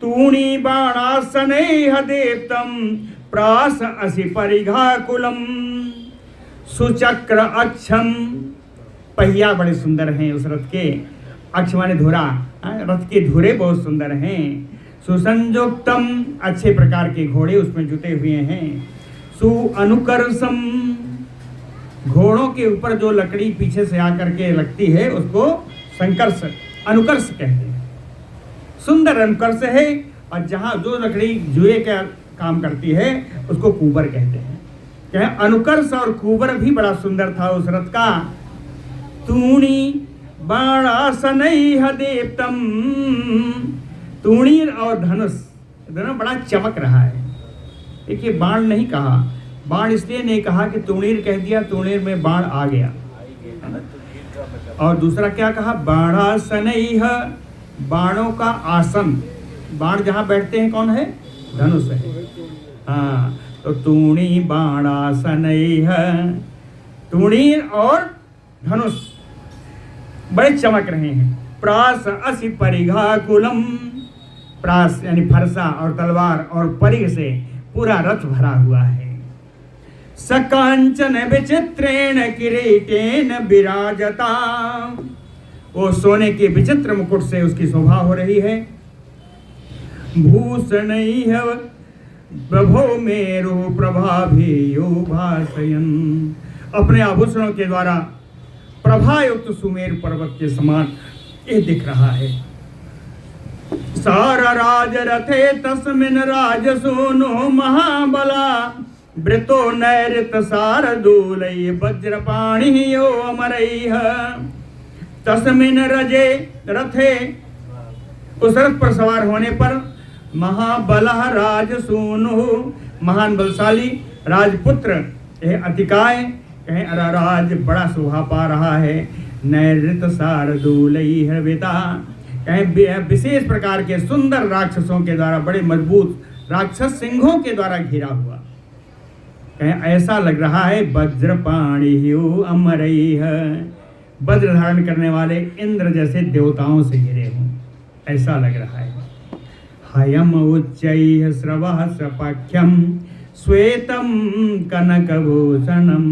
तूणी बाणासनेह देप्तम प्रास असि परिघाकुलम। सुचक्र अक्षम, पहिया बड़े सुंदर हैं उस रथ के, अक्ष माने धुरा, रथ के धुरे बहुत सुंदर हैं। सुसंयोक्तम, अच्छे प्रकार के घोड़े उसमें जुटे हुए हैं। सु अनुकर्षम, घोड़ों के ऊपर जो लकड़ी पीछे से आकर के लगती है उसको संकर्ष अनुकर्ष कहते हैं। सुंदर अनुकर्ष है, और जहाँ जो लकड़ी जुए का काम करती है उसको कुबर कहते हैं। क्या अनुकर्ष और कुबर भी बड़ा सुंदर था उस रथ का। तूणी बाणासनैः देप्तम, तूणी और धनुष दोनों बड़ा चमक रहा है। देखिए, बाण नहीं कहा, बाण इसलिए नहीं कहा कि तूणीर कह दिया, तूणीर में बाण आ गया। और दूसरा क्या कहा? बाणासनैः, बाणों का आसन, बाण जहाँ बैठते हैं कौन है? धनुष है। हाँ, तो तूणी बाणासनैः, तूणीर और धनुष बड़े चमक रहे हैं। प्रास असि परिघाकुलम, प्रास यानी फरसा और तलवार और परिघ से पूरा रथ भरा हुआ है। सकांचन विचित्रेण किरीटेन विराजता, वो सोने के विचित्र मुकुट से उसकी शोभा हो रही है। भूषणैः प्रभो मेरु प्रभाभियो भासयन्, अपने आभूषणों के द्वारा प्रभायुक्त सुमेर पर्वत के समान ये दिख रहा है। सार राज रथे तस्मिन् राजसूनो महाबला वृतो नैऋत सारदूलै वज्रपाणियो अमरैः। तस्मिन् रजे रथे, उस रथ पर सवार होने पर महाबलः राजसूनु, महान बलशाली राजपुत्र यह अतिकाय, कहें अराराज बड़ा शोभा पा रहा है। नैऋत शार्दूलैः विता, कहें विशेष प्रकार के सुंदर राक्षसों के द्वारा, बड़े मजबूत राक्षस सिंहों के द्वारा घिरा हुआ, कहें ऐसा लग रहा है। वज्रपाणियो अमरैः, वज्र धारण करने वाले इंद्र जैसे देवताओं से घिरे हों, ऐसा लग रहा है। हयम उच्चैः श्रवः सपख्यम श्वेतं कनकभूषणं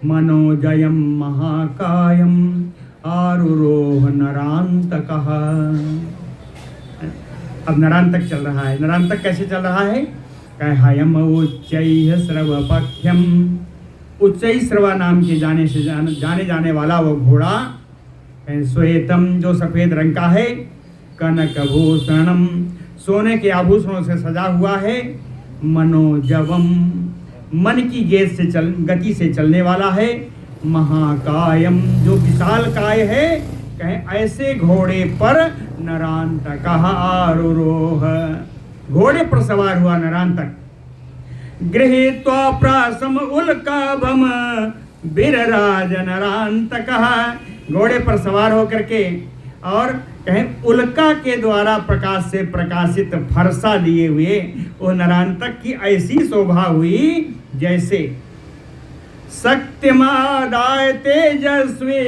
मनोजयं महाकायं आरुरोह नरांतकः। अब नरांतक चल रहा है। नरांतक कैसे चल रहा है? हयम उच्चैः श्रवपख्यम, उच्चई श्रवा नाम के जाने जाने वाला वो घोड़ा, श्वेतम जो सफेद रंग का है, कनकभूषणम सोने के आभूषणों से सजा हुआ है, मनोजवम मन की गति से चलने वाला है, महाकायम जो विशाल काय है, कहें ऐसे घोड़े पर नरांतकः आरुरोह, घोड़े पर सवार हुआ नरांतक। गृहीत्वा प्रासम उल्काभम वीरराज नरांतकः, घोड़े पर सवार होकर के और कहें उल्का के द्वारा प्रकाश से प्रकाशित फरसा लिए हुए वो नरांतक की ऐसी शोभा हुई जैसे शक्तिमादाय तेजस्वी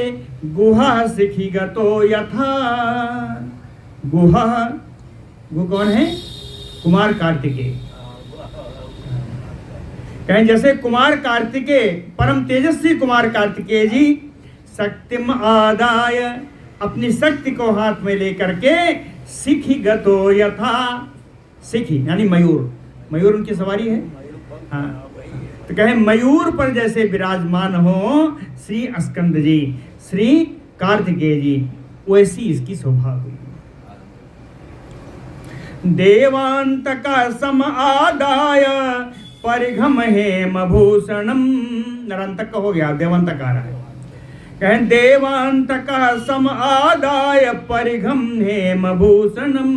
गुहा शिखिगतो यथा। गुहा, वो कौन है? कुमार कार्तिकेय। कहें जैसे कुमार कार्तिकेय, परम तेजस्वी कुमार कार्तिकेय जी शक्तिम आदाय, अपनी शक्ति को हाथ में लेकर के शिखिगतो यथा, शिखी यानी मयूर, मयूर उनकी सवारी है। हाँ, तो कहें मयूर पर जैसे विराजमान हो श्री स्कंद जी, श्री कार्तिकेय जी, वैसी इसकी शोभा हुई। देवांतक सम आदाय परिघम हेम भूषणम। नरंतक हो गया, देवंतक आ रहा है। कहें देवांतक सम आदाय परिघम हेम भूषणम।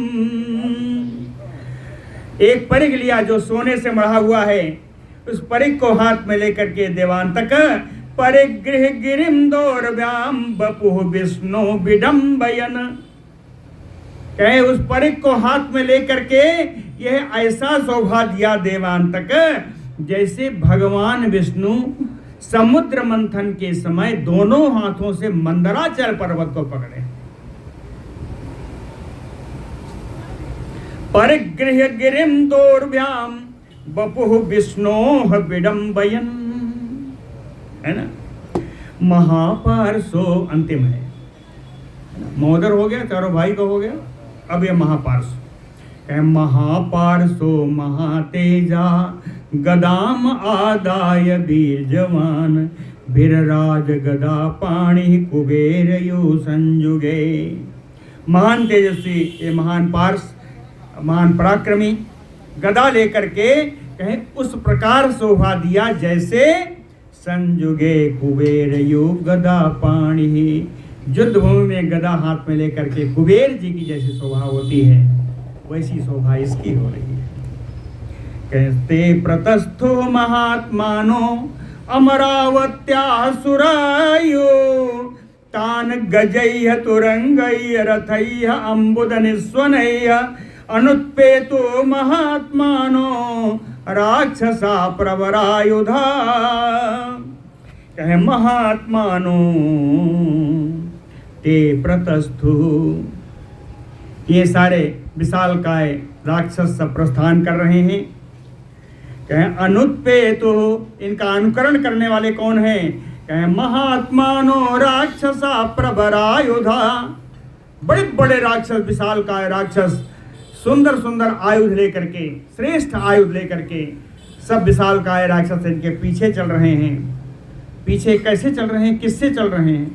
एक परिघ लिया जो सोने से मढ़ा हुआ है, उस परिघ को हाथ में लेकर के देवांतक परिगृह गिरिम दौर्व्याम बपुः विष्णु विडम्बयन। कहे उस परिघ को हाथ में लेकर के यह ऐसा शोभा दिया देवांतक, जैसे भगवान विष्णु समुद्र मंथन के समय दोनों हाथों से मंदराचल पर्वत को पकड़े। परिगृह गिरिम दौर्व्याम बपुः विष्णोः विडम्बयन, है ना। महापार्श्व अंतिम है। महोदर हो गया, चारों भाई का हो गया, अब ये महापार्श्व। महापार्श्व महातेजा गदाम आदाय वीर जवान वीरराज गदा पाणि कुबेर यो संयुगे। महान तेजस्वी, ये महान पार्श, महान पराक्रमी गदा लेकर के कहे उस प्रकार शोभा दिया जैसे संयुगे कुबेर यो गदा पाणि। युद्ध भूमि में गदा हाथ में लेकर के कुबेर जी की जैसी शोभा होती है, वैसी शोभा इसकी हो रही है। कहते प्रतस्थो महात्मानो अमरावत्या सुरायो तान गजैः तुरंगैः रथैः अम्बुदनिस्वनैः अनुत्पेतो महात्मानो राक्षसा प्रवरायुधा। कहे महात्मानो ते प्रतस्थु, ये सारे विशालकाय राक्षस सब प्रस्थान कर रहे हैं। कहें अनुत्पेतो, इनका अनुकरण करने वाले कौन हैं? कहें महात्मानो राक्षसा प्रबरायुधा, बड़े बड़े राक्षस, विशालकाय राक्षस सुंदर सुंदर आयुध लेकर के, श्रेष्ठ आयुध लेकर के सब विशालकाय राक्षस इनके पीछे चल रहे हैं। पीछे कैसे चल रहे हैं, किससे चल रहे हैं?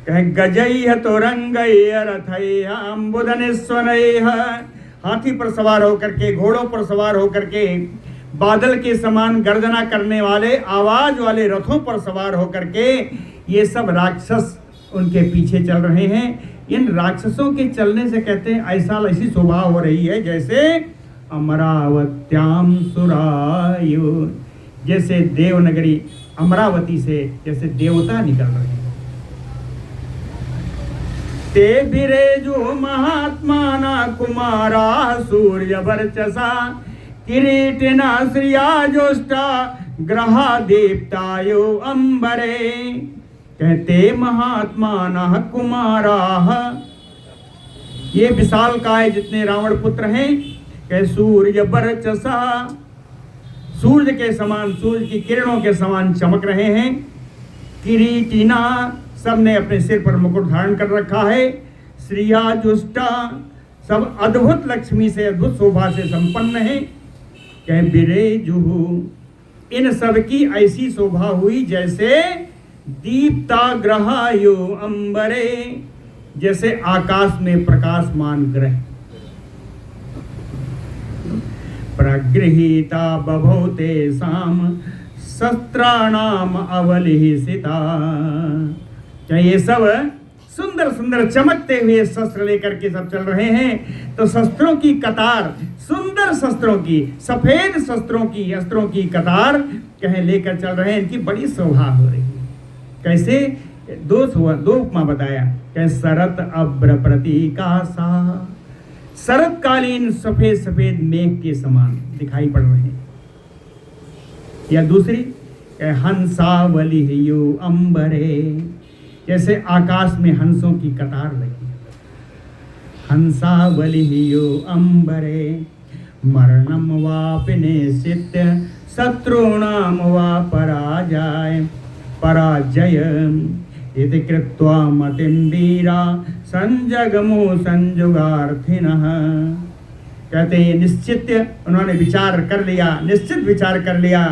कहें गजैः तुरंगैः रथैः अम्बुदनिस्वनैः, हाथी पर सवार होकर के, घोड़ों पर सवार होकर के, बादल के समान गर्जना करने वाले आवाज वाले रथों पर सवार होकर के ये सब राक्षस उनके पीछे चल रहे हैं। इन राक्षसों के चलने से कहते हैं ऐसी शोभा हो रही है जैसे अमरावत्याम सुरायु, जैसे देवनगरी अमरावती से जैसे देवता निकल रहे हैं। ते बिरेजु महात्माना कुमारा सूर्य वर्चसा किरीटिना श्रियाजोष्टा ग्रहा दीप्तायो अंबरे। कहते महात्माना कुमाराः, ये विशालकाय जितने रावण पुत्र हैं, कह सूर्य वर्चसा, सूर्य के समान, सूर्य की किरणों के समान चमक रहे हैं। किरीटिना, सबने अपने सिर पर मुकुट धारण कर रखा है। श्रियाजुष्टा, सब अद्भुत लक्ष्मी से, अद्भुत शोभा से संपन्न है। कह बिरेजुहु, इन सब की ऐसी शोभा हुई जैसे दीप्ता ग्रहायो अंबरे, जैसे आकाश में प्रकाशमान ग्रह। प्रगृहीता बभौ तेषाम शस्त्राणाम अवलिहिता। क्या ये सब सुंदर सुंदर चमकते हुए शस्त्र लेकर के सब चल रहे हैं? तो शस्त्रों की कतार, सुंदर शस्त्रों की, सफेद शस्त्रों की, अस्त्रों की कतार कहे लेकर चल रहे हैं। इनकी बड़ी शोभा हो रही है। कैसे? दो उपमा बताया। कहे शरत अभ्र प्रतीकासा, शरतकालीन सफेद सफेद मेघ के समान दिखाई पड़ रहे हैं। या दूसरी हंसावलियो अंबरे, जैसे आकाश में हंसों की कतार लगी। हंसावलियो अंबरे मरणम वापि निश्चित्य शत्रूणाम वा पराजय इति कृत्वा मतिं वीरा संजगमु संजुगार्थिनः। कहते हैं निश्चित, उन्होंने विचार कर लिया, निश्चित विचार कर लिया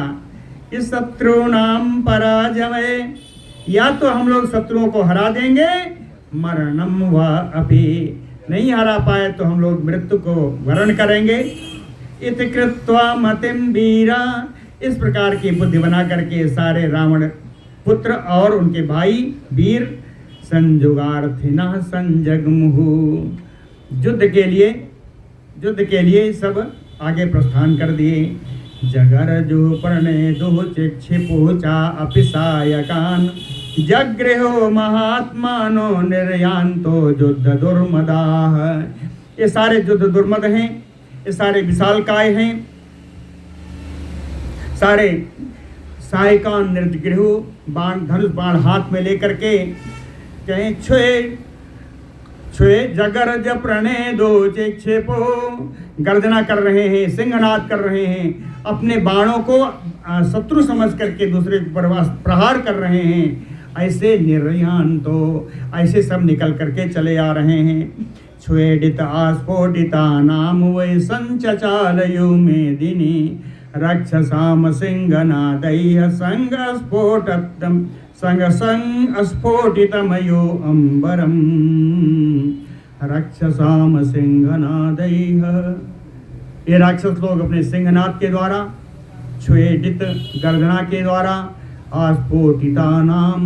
कि शत्रुणाम पराजय, या तो हम लोग शत्रुओं को हरा देंगे, मरणम वा अपि, नहीं हरा पाए तो हम लोग मृत्यु को वरण करेंगे। इति कृत्वा मतिं वीरा, इस प्रकार की बुद्धि बना करके सारे रावण पुत्र और उनके भाई वीर संजुगार्थिनः संजगमुहु युद्ध के लिए सब आगे प्रस्थान कर दिए। जगर जो प्रणय दो चिक्षिपुचा अपिसायकान जगृहो महात्मानो निर्यांतो युद्ध दुर्मदाः। ये सारे युद्ध दुर्मद हैं, ये सारे विशालकाय हैं, सारे सायकान निर्गृह बाण धनुष बाण हाथ में लेकर के कहें छुए जगरज प्रणय दो चिक्षेपो, गर्जना कर रहे हैं, सिंहनाद कर रहे हैं, अपने बाणों को शत्रु समझ करके दूसरे पर प्रहार कर रहे हैं। ऐसे निर्यान तो ऐसे सब निकल करके चले आ रहे हैं। छुएडित आस्फोटिता नाम वै संचचालयु मेदिनी रक्षसाम सिंहनादैः संग स्फोटितमयो अंबरम रक्षसाम सिंहनादैः। ये राक्षस लोग अपने सिंहनाद के द्वारा, छुएडित गर्जना के द्वारा, आस्फोटिता नाम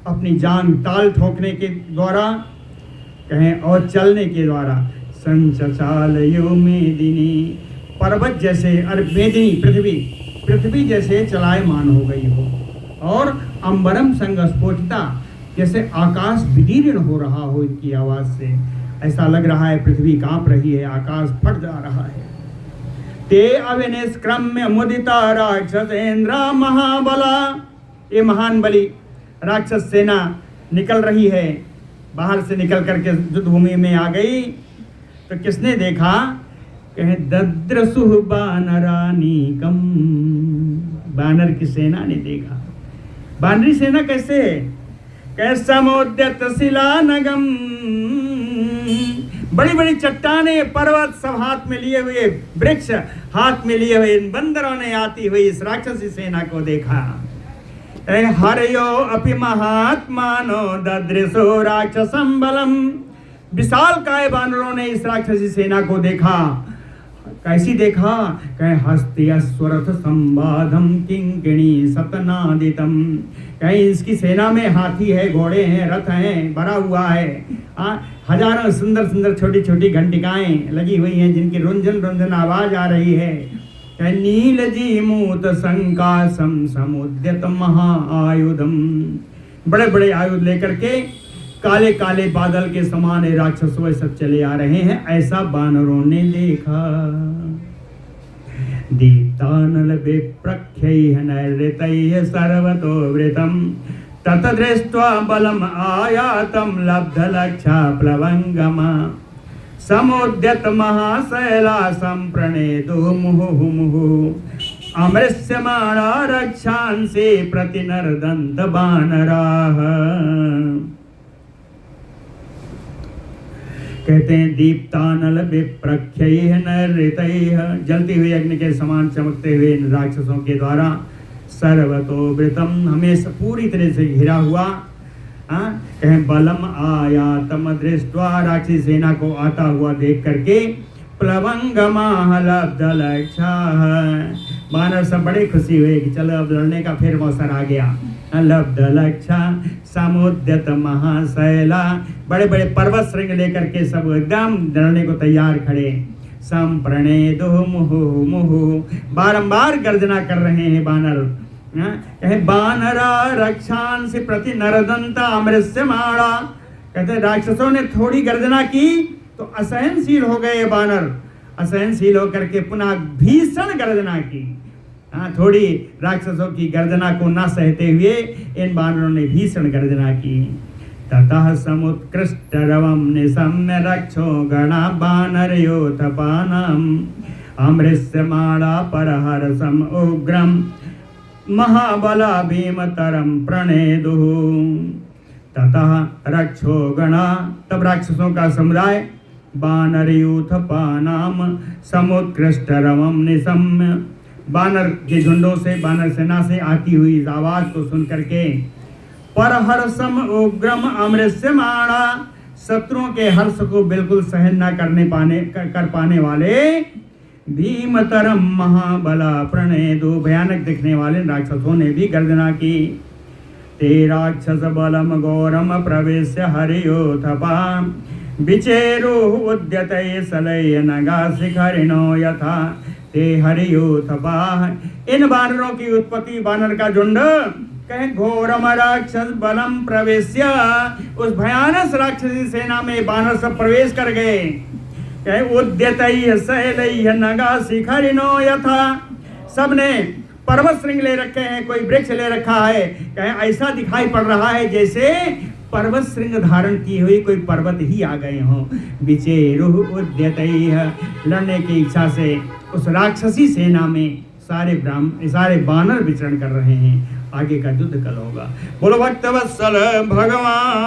अपनी जान ताल ठोकने के द्वारा कहें और चलने के द्वारा, संचचालयो मेदिनी पर्वत जैसे मेदिनी पृथ्वी जैसे चलायमान हो गई हो, और अंबरम संग स्फोटिता जैसे आकाश विदीर्ण हो रहा हो इनकी आवाज से। ऐसा लग रहा है पृथ्वी कांप रही है, आकाश फट जा रहा है। ते अविनिष्क्रम्य मुदिता राक्षसेन्द्र महाबला। ये महान बली राक्षस सेना निकल रही है, बाहर से निकल करके युद्ध भूमि में आ गई। तो किसने देखा? कहे दद्रसुः बानरानीकम, बानर की सेना ने देखा। बानरी सेना कैसे है? कहे समुद्यत शिलानगम, बड़ी बड़ी चट्टाने पर्वत सब हाथ में लिए हुए, वृक्ष हाथ में लिए हुए इन बंदरों ने आती हुई इस राक्षसी सेना को देखा। हरयो अपि महात्मानो ददृशो राक्षसं बलम। विशाल काय बानरों ने इस राक्षसी सेना को देखा। कैसी देखा? कहे हस्ति अश्वरथ संवादम किंकिणी सतनादितम। कहीं इसकी सेना में हाथी है, घोड़े हैं, रथ हैं, भरा हुआ है। हजारों सुंदर सुंदर छोटी छोटी घंटिकाएं लगी हुई हैं जिनकी रुंझन रुंझन आवाज आ रही है। नीलजी मूत संकासम समुद्यत महाआयुधम। बड़े बड़े आयुध लेकर के काले काले बादल के समान राक्षस वे सब चले आ रहे हैं, ऐसा बानरों ने देखा। दीप्तानल विप्रख्यैः नैरृतैः सर्वतो वृतं तत दृष्ट्वा बलम आयातं लब्धलक्षा प्लवंगमा समुद्यत महाशैलासं प्रणेदुः मुहुः अमृष्यमाणा रक्षांसि प्रतिनर्दन्त बानराः। कहते हैं दीप्तानल विप्रख्यैः नैरृतैः, जलती हुई अग्नि के समान चमकते हुए इन राक्षसों के द्वारा सर्वतो वृतम, हमें पूरी तरह से घिरा हुआ। कहें बलम आयातम दृष्ट्वा, राक्षसी सेना को आता हुआ देख करके प्लवंगमाः लब्धलक्षाः, बानर सब बड़े खुशी हुए कि चलो अब लड़ने का फिर अवसर आ गया। लब्धलक्षा समुद्यत महाशैला, बड़े बड़े पर्वत श्रृंग लेकर के सब एकदम लड़ने को तैयार खड़े। संप्रणेदुः मुहुः मुहुः, बारंबार गर्जना कर रहे हैं बानर। कहे बानरा रक्षांसि प्रति नरदंता अमृष्यमाणा। कहते राक्षसों ने थोड़ी गर्जना की तो असहनशील हो गए बानर, असहनशील होकर के पुनः भीषण गर्जना की। थोड़ी राक्षसों की गर्जना को न सहते हुए इन बानरों ने भीषण गर्जना की। ततः समुत्कृष्ट रवम निशम्य रक्षो गणा बानरयोथपानम् अमृष्यमाणा परहर्षम उग्रम महाबला भीमतरम प्रणेदुः। ततः रक्षो गणा, तब राक्षसों का समुदाय बानरयूथपानाम समुत्कृष्ट रवम निशम्य, बानर के झुंडों से, बानर सेना से आती हुई इस आवाज को सुन करके परहर्षम उग्रम अमृष्यमाणा, शत्रुओं के हर्ष को बिल्कुल सहन न कर पाने वाले भीमतरम महाबला प्रणेदु, भयानक दिखने वाले राक्षसों ने भी गर्जना की। ते राक्षस बलम घोरम प्रवेश्य हरियोथपा, विचेरु उद्यते सलय नगा शिखरिणो यथा ते हरियोथपा। इन वानरों की उत्पत्ति, वानर का झुंड, कहे घोरम राक्षस बलम प्रवेश्य, उस भयानक राक्षसी सेना में वानर सब प्रवेश कर गए। कहे उद्यतैः शैलैः नगा शिखरिणो यथा, सबने पर्वत श्रृंग ले रखे हैं, कोई वृक्ष ले रखा है। कहे ऐसा दिखाई पड़ रहा है जैसे पर्वत श्रृंग धारण किए हुए कोई पर्वत ही आ गए हों। विचेरुः उद्यतैः, लड़ने की इच्छा से उस राक्षसी सेना में सारे वानर विचरण कर रहे हैं। आगे का युद्ध कल होगा। बोलो भक्तवत्सल भगवान।